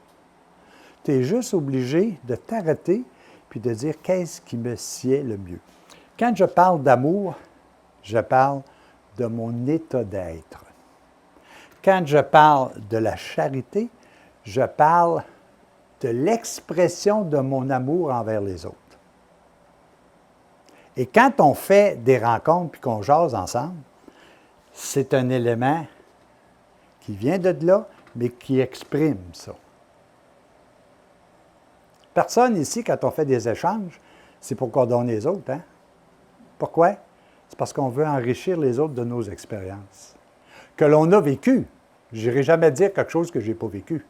Tu es juste obligé de t'arrêter puis de dire qu'est-ce qui me sied le mieux. Quand je parle d'amour, je parle de mon état d'être. Quand je parle de la charité, je parle de l'expression de mon amour envers les autres. Et quand on fait des rencontres puis qu'on jase ensemble, c'est un élément qui vient de là, mais qui exprime ça. Personne ici, quand on fait des échanges, c'est pour coordonner les autres. Hein? Pourquoi? C'est parce qu'on veut enrichir les autres de nos expériences. Que l'on a vécu. Je n'irai jamais dire quelque chose que je n'ai pas vécu.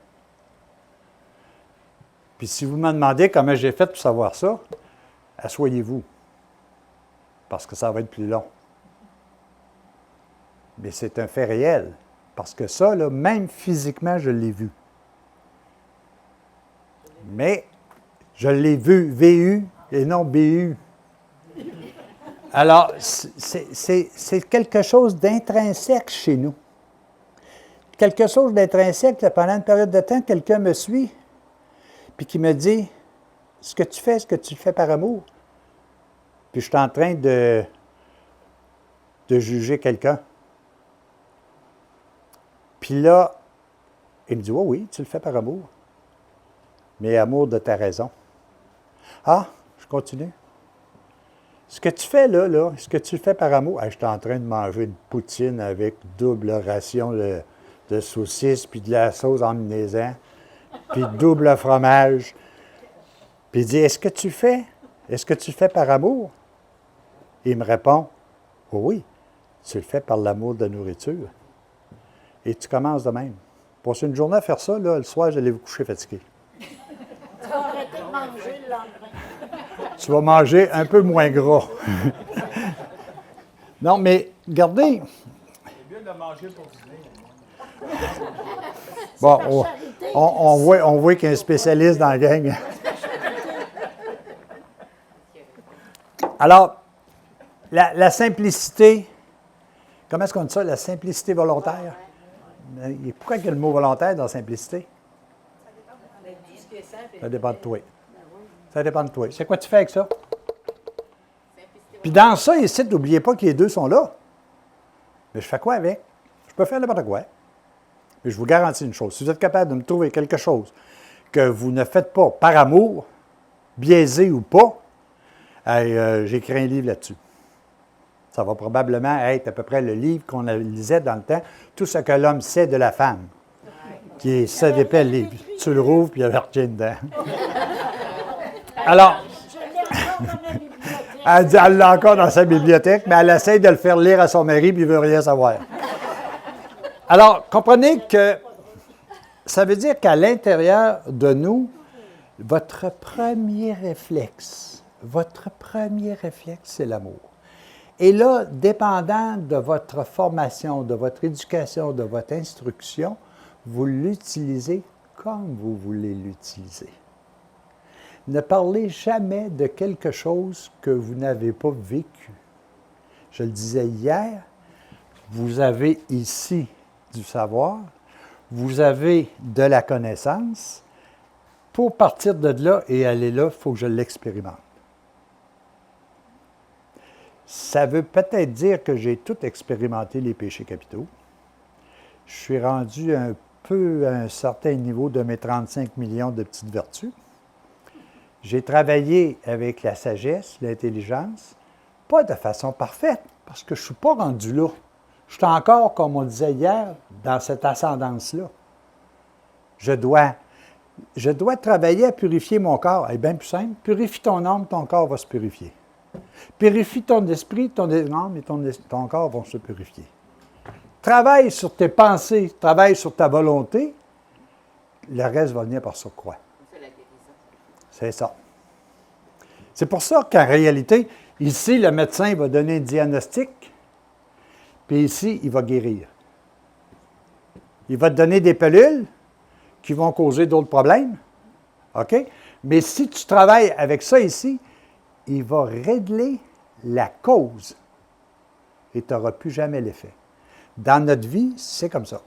Puis si vous me demandez comment j'ai fait pour savoir ça, asseyez-vous. Parce que ça va être plus long. Mais c'est un fait réel. Parce que ça, là, même physiquement, je l'ai vu. Mais je l'ai vu VU et non BU. Alors, c'est quelque chose d'intrinsèque chez nous. Quelque chose d'intrinsèque, pendant une période de temps, quelqu'un me suit, puis qui me dit, ce que tu fais, est-ce que tu le fais par amour? Puis je suis en train de juger quelqu'un. Puis là, il me dit, oh oui, tu le fais par amour. Mais amour de ta raison. Ah, je continue. Ce que tu fais là, est-ce que tu le fais par amour? Ah, je suis en train de manger une poutine avec double ration de saucisses, puis de la sauce en minaisant, puis double fromage. Puis il dit, est-ce que tu le fais par amour? Et il me répond, oh oui, tu le fais par l'amour de la nourriture. Et tu commences de même. Passer une journée à faire ça, là, le soir, j'allais vous coucher fatigué. Tu vas arrêter de manger le lendemain. Tu vas manger un peu moins gras. Non, mais regardez. C'est bien de manger pour dîner. Bon, on voit qu'il y a un spécialiste dans la gang. Alors, la simplicité, comment est-ce qu'on dit ça, la simplicité volontaire? Pourquoi il y a le mot volontaire dans simplicité? Ça dépend de toi. Ça dépend de toi. C'est quoi tu fais avec ça? Puis dans ça, ici, n'oubliez pas que les deux sont là. Mais je fais quoi avec? Je peux faire n'importe quoi. Mais je vous garantis une chose. Si vous êtes capable de me trouver quelque chose que vous ne faites pas par amour, biaisé ou pas, j'ai écrit un livre là-dessus. Ça va probablement être à peu près le livre qu'on lisait dans le temps, Tout ce que l'homme sait de la femme, qui est ça d'épais le livre. Tu le rouvres, puis il y avait rien dedans. Alors, Je l'ai encore dans la bibliothèque. elle dit, elle l'a encore dans sa bibliothèque, mais elle essaie de le faire lire à son mari, puis il ne veut rien savoir. Alors, comprenez que ça veut dire qu'à l'intérieur de nous, votre premier réflexe, c'est l'amour. Et là, dépendant de votre formation, de votre éducation, de votre instruction, vous l'utilisez comme vous voulez l'utiliser. Ne parlez jamais de quelque chose que vous n'avez pas vécu. Je le disais hier, vous avez ici du savoir, vous avez de la connaissance. Pour partir de là et aller là, il faut que je l'expérimente. Ça veut peut-être dire que j'ai tout expérimenté les péchés capitaux. Je suis rendu un peu à un certain niveau de mes 35 millions de petites vertus. J'ai travaillé avec la sagesse, l'intelligence, pas de façon parfaite, parce que je ne suis pas rendu là. Je suis encore, comme on disait hier, dans cette ascendance-là. Je dois travailler à purifier mon corps. C'est bien plus simple. Purifie ton âme, ton corps va se purifier. Purifie ton esprit, ton âme et ton corps vont se purifier. Travaille sur tes pensées, travaille sur ta volonté, le reste va venir par surcroît. C'est la guérison. C'est ça. C'est pour ça qu'en réalité, ici, le médecin va donner un diagnostic, puis ici, il va guérir. Il va te donner des pilules qui vont causer d'autres problèmes, OK? Mais si tu travailles avec ça ici, il va régler la cause et tu n'auras plus jamais l'effet. Dans notre vie, c'est comme ça.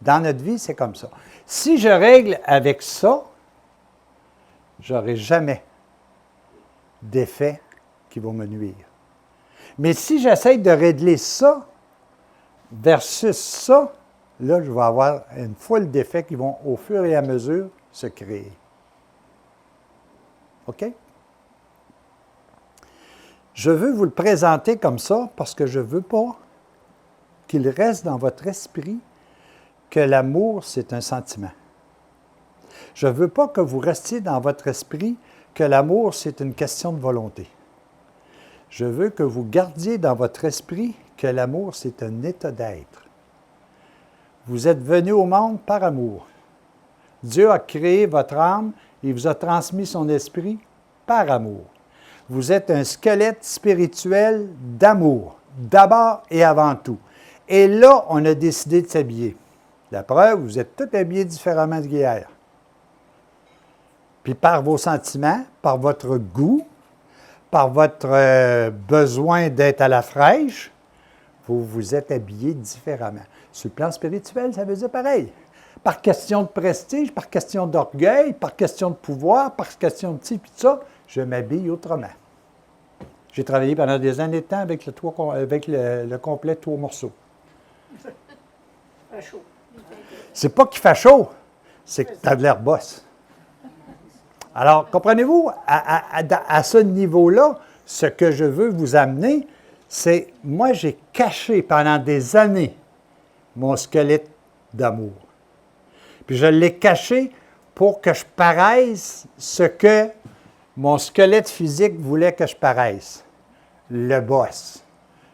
Dans notre vie, c'est comme ça. Si je règle avec ça, je n'aurai jamais d'effets qui vont me nuire. Mais si j'essaie de régler ça versus ça, là, je vais avoir une foule d'effets qui vont, au fur et à mesure, se créer. OK? Je veux vous le présenter comme ça parce que je ne veux pas qu'il reste dans votre esprit que l'amour, c'est un sentiment. Je ne veux pas que vous restiez dans votre esprit que l'amour, c'est une question de volonté. Je veux que vous gardiez dans votre esprit que l'amour, c'est un état d'être. Vous êtes venu au monde par amour. Dieu a créé votre âme et vous a transmis son esprit par amour. Vous êtes un squelette spirituel d'amour, d'abord et avant tout. Et là, on a décidé de s'habiller. La preuve, vous êtes tous habillés différemment d'hier. Puis par vos sentiments, par votre goût, par votre besoin d'être à la fraîche, vous vous êtes habillés différemment. Sur le plan spirituel, ça veut dire pareil. Par question de prestige, par question d'orgueil, par question de pouvoir, par question de ci, puis de ça, je m'habille autrement. J'ai travaillé pendant des années de temps avec le complet tour morceau. Pas chaud. C'est pas qu'il fait chaud, c'est que tu as de l'air bosse. Alors, comprenez-vous, à ce niveau-là, ce que je veux vous amener, c'est, moi, j'ai caché pendant des années mon squelette d'amour. Puis je l'ai caché pour que je paraisse ce que mon squelette physique voulait que je paraisse. Le boss,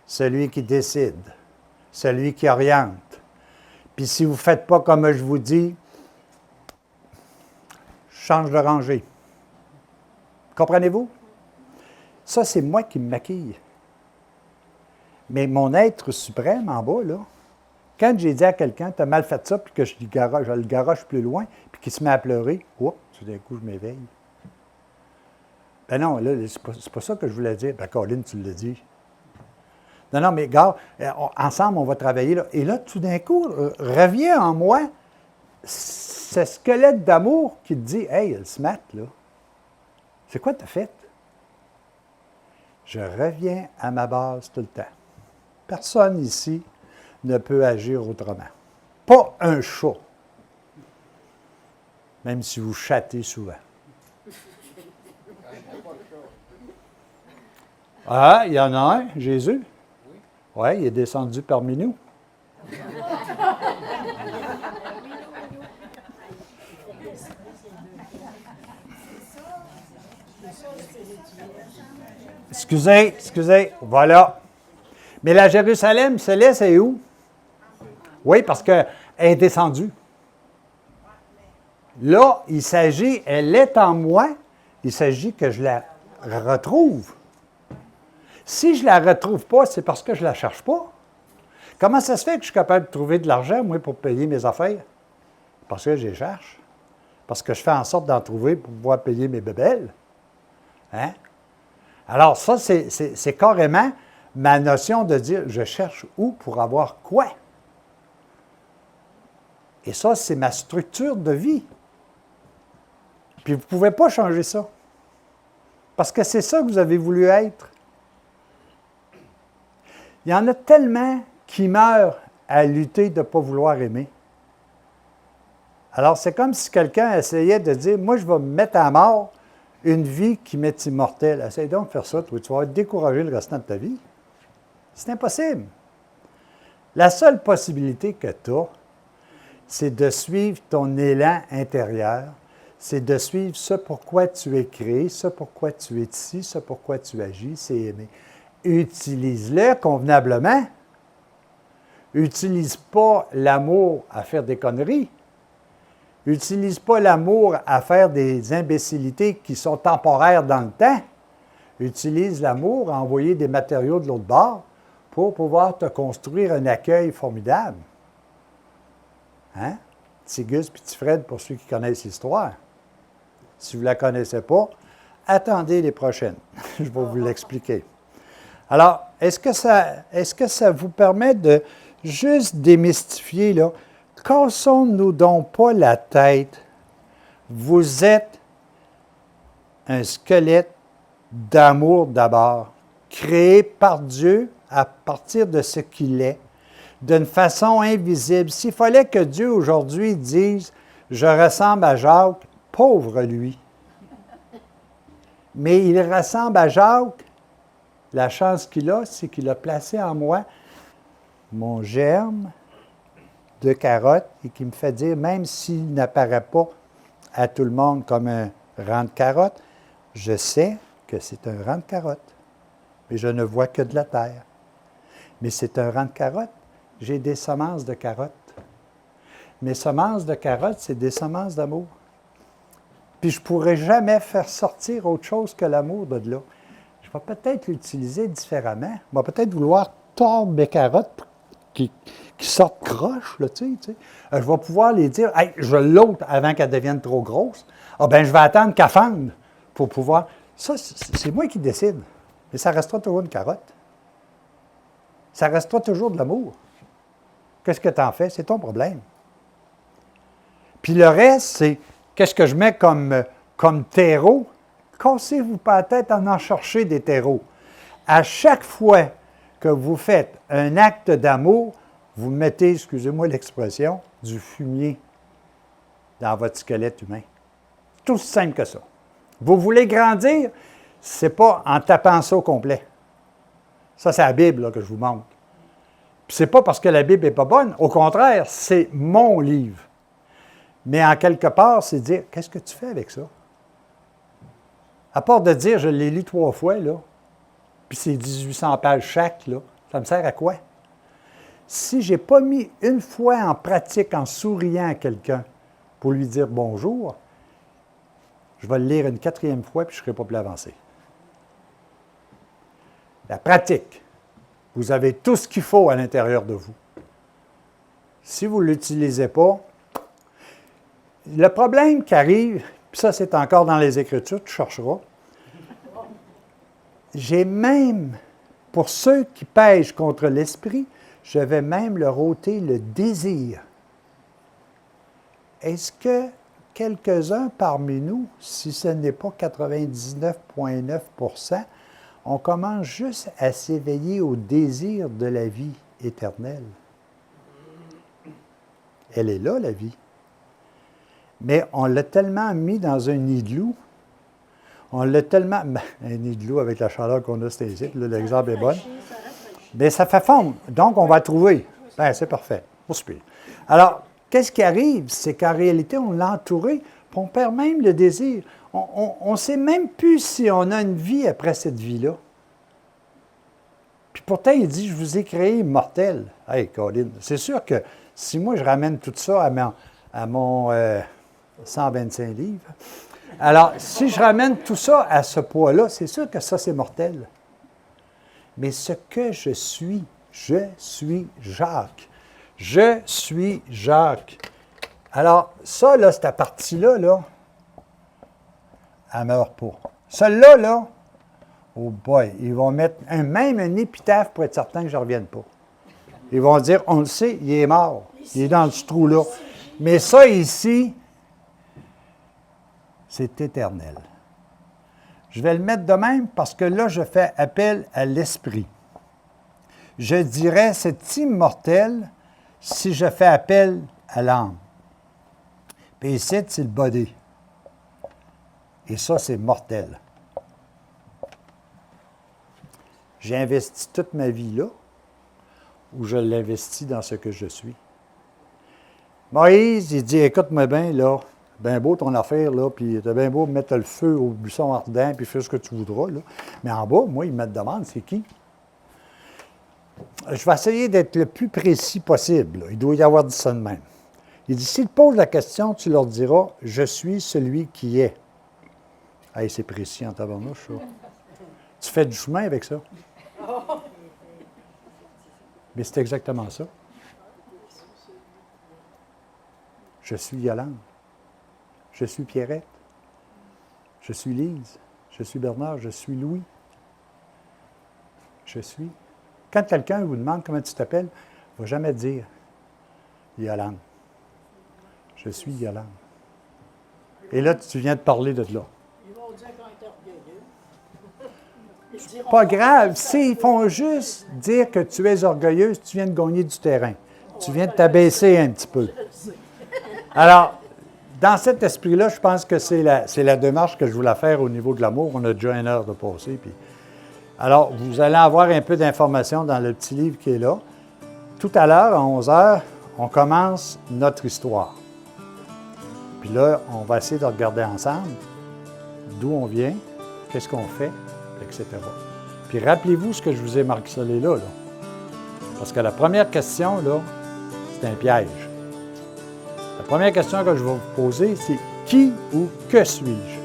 celui qui décide, celui qui oriente. Puis si vous ne faites pas comme je vous dis, change de rangée. Comprenez-vous? Ça, c'est moi qui me maquille. Mais mon être suprême en bas, là, quand j'ai dit à quelqu'un, tu as mal fait ça, puis que je le garoche plus loin, puis qu'il se met à pleurer, oups, tout d'un coup, je m'éveille. Ben non, là, c'est pas ça que je voulais dire. Ben, Colin, tu l'as dit. Non, mais gars, ensemble, on va travailler là. Et là, tout d'un coup, revient en moi ce squelette d'amour qui te dit, hey, elle se mate, là. C'est quoi tu as fait? Je reviens à ma base tout le temps. Personne ici ne peut agir autrement. Pas un chat. Même si vous chattez souvent. Ah, il y en a un, Jésus. Oui, il est descendu parmi nous. Excusez, voilà. Mais la Jérusalem céleste, c'est où? Oui, parce qu'elle est descendue. Là, il s'agit, elle est en moi, il s'agit que je la retrouve. Si je ne la retrouve pas, c'est parce que je ne la cherche pas. Comment ça se fait que je suis capable de trouver de l'argent, moi, pour payer mes affaires? Parce que je les cherche. parce que je fais en sorte d'en trouver pour pouvoir payer mes bébelles. Hein? Alors ça, c'est carrément ma notion de dire, je cherche où pour avoir quoi? Et ça, c'est ma structure de vie. Puis vous ne pouvez pas changer ça. Parce que c'est ça que vous avez voulu être. Il y en a tellement qui meurent à lutter de ne pas vouloir aimer. Alors, c'est comme si quelqu'un essayait de dire, moi, je vais me mettre à mort une vie qui m'est immortelle. Essaye donc de faire ça, toi, tu vas être découragé le restant de ta vie. C'est impossible. La seule possibilité que tu as, c'est de suivre ton élan intérieur, c'est de suivre ce pourquoi tu es créé, ce pourquoi tu es ici, ce pourquoi tu agis, c'est aimer. Utilise-le convenablement. Utilise pas l'amour à faire des conneries. Utilise pas l'amour à faire des imbécilités qui sont temporaires dans le temps. Utilise l'amour à envoyer des matériaux de l'autre bord pour pouvoir te construire un accueil formidable. Hein? Petit Gus, petit Fred, pour ceux qui connaissent l'histoire. Si vous ne la connaissez pas, attendez les prochaines. Je vais vous l'expliquer. Alors, est-ce que ça vous permet de juste démystifier, là, cassons-nous donc pas la tête. Vous êtes un squelette d'amour d'abord, créé par Dieu à partir de ce qu'il est, d'une façon invisible. S'il fallait que Dieu aujourd'hui dise « Je ressemble à Jacques », pauvre lui. Mais il ressemble à Jacques. La chance qu'il a, c'est qu'il a placé en moi mon germe de carotte et qui me fait dire, même s'il n'apparaît pas à tout le monde comme un rang de carotte, je sais que c'est un rang de carotte. Mais je ne vois que de la terre. Mais c'est un rang de carotte. J'ai des semences de carottes. Mes semences de carottes, c'est des semences d'amour. Puis je ne pourrai jamais faire sortir autre chose que l'amour de là. Je vais peut-être l'utiliser différemment. Je vais peut-être vouloir tordre mes carottes qui sortent croches, là, tu sais. Je vais pouvoir les dire, hey, je l'ôte avant qu'elle devienne trop grosse. Ah ben, je vais attendre qu'elle fende pour pouvoir. Ça, c'est moi qui décide. Mais ça restera toujours une carotte. Ça restera toujours de l'amour. Qu'est-ce que tu en fais? C'est ton problème. Puis le reste, c'est qu'est-ce que je mets comme terreau? Cassez-vous pas la tête en chercher des terreaux. À chaque fois que vous faites un acte d'amour, vous mettez, excusez-moi l'expression, du fumier dans votre squelette humain. Tout aussi simple que ça. Vous voulez grandir, ce n'est pas en tapant ça au complet. Ça, c'est la Bible là, que je vous montre. Puis c'est pas parce que la Bible n'est pas bonne, au contraire, c'est mon livre. Mais en quelque part, c'est dire, qu'est-ce que tu fais avec ça? À part de dire, je l'ai lu 3 fois, là, puis c'est 1800 pages chaque, là, ça me sert à quoi? Si je n'ai pas mis une fois en pratique en souriant à quelqu'un pour lui dire bonjour, je vais le lire une 4e fois puis je ne serai pas plus avancé. La pratique. Vous avez tout ce qu'il faut à l'intérieur de vous. Si vous ne l'utilisez pas, le problème qui arrive, puis ça c'est encore dans les Écritures, tu chercheras, j'ai même, pour ceux qui pêchent contre l'esprit, je vais même leur ôter le désir. Est-ce que quelques-uns parmi nous, si ce n'est pas 99,9%, on commence juste à s'éveiller au désir de la vie éternelle? Elle est là, la vie. Mais on l'a tellement mis dans un nid de loup, on l'a tellement... un nid de loup avec la chaleur qu'on a, c'est ici, l'exemple est bon. Mais ça fait fondre. Donc, on va trouver. Ben, c'est parfait. On se prie. Alors, qu'est-ce qui arrive? C'est qu'en réalité, on l'a entouré, puis on perd même le désir. On ne sait même plus si on a une vie après cette vie-là. Puis pourtant, il dit, je vous ai créé immortel. Hey, Colin, c'est sûr que si moi, je ramène tout ça à mon 125 livres, alors, si je ramène tout ça à ce poids-là, c'est sûr que ça, c'est mortel. Mais ce que je suis Jacques. Je suis Jacques. Alors, ça, là, cette partie-là, là, elle ne meurt pas. Celle-là, là, oh boy, ils vont mettre même un épitaphe pour être certain que je ne revienne pas. Ils vont dire, on le sait, il est mort. Il est dans ce trou-là. Mais ça, ici, c'est éternel. Je vais le mettre de même parce que là, je fais appel à l'esprit. Je dirais, c'est immortel si je fais appel à l'âme. Puis ici, c'est le body. Et ça, c'est mortel. J'ai investi toute ma vie là, ou je l'investis dans ce que je suis. Moïse, il dit, écoute-moi bien, là, bien beau ton affaire, là, puis t'as bien beau mettre le feu au buisson ardent, puis faire ce que tu voudras, là. Mais en bas, moi, il me demande, c'est qui? Je vais essayer d'être le plus précis possible, là. Il doit y avoir dit ça de même. Il dit, s'ils te posent la question, tu leur diras, je suis celui qui est. Hey, c'est précis en tabarnouche, ça. Tu fais du chemin avec ça. Mais c'est exactement ça. Je suis Yolande. Je suis Pierrette. Je suis Lise. Je suis Bernard. Je suis Louis. Je suis. Quand quelqu'un vous demande comment tu t'appelles, il ne va jamais dire Yolande. Je suis Yolande. Et là, tu viens de parler de là. Ils vont dire qu'on est orgueilleux. Pas grave. Ils font juste dire que tu es orgueilleuse, tu viens de gagner du terrain. Tu viens de t'abaisser un petit peu. Alors, dans cet esprit-là, je pense que c'est la démarche que je voulais faire au niveau de l'amour. On a déjà 1 heure de passer. Puis... Alors, vous allez avoir un peu d'informations dans le petit livre qui est là. Tout à l'heure, à 11 heures, on commence notre histoire. Puis là, on va essayer de regarder ensemble d'où on vient, qu'est-ce qu'on fait, etc. Puis rappelez-vous ce que je vous ai marqué là. Parce que la première question, là, c'est un piège. La première question que je vais vous poser, c'est qui ou que suis-je?